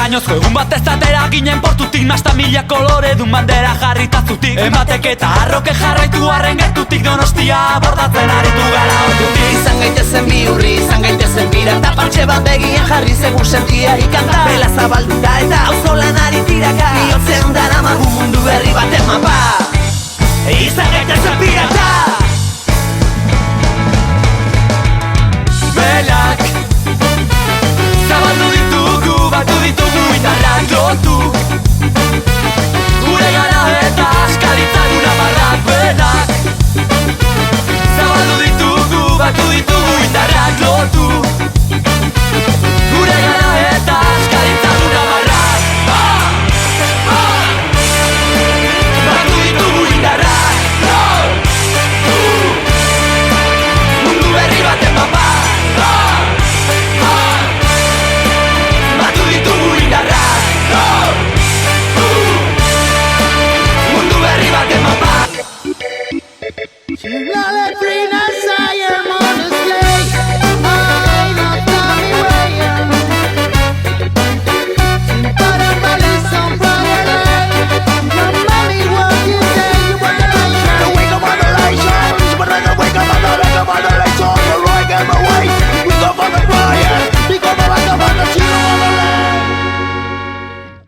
Añozko egun bat ez atera ginen portutik, nasta mila kolore dun bandera jarritazutik. Ematek eta arroke jarraitu arren gertutik, Donostia bordatzen aritu gara ordutik. Izan gaitezen bi urri, izan gaitezen bira, eta partxe bat begian jarri segun sentia ikanta. Bela zabalduta eta auzolan ari tiraka, bihotzean daramagun mundu berri baten mapa. Izan gaitezen pirata. Belak zabaldu ditugu, batu ditugu itarrak lotu. Gure gara eta askalitzak una barrak. Belak zabaldu ditugu, batu ditugu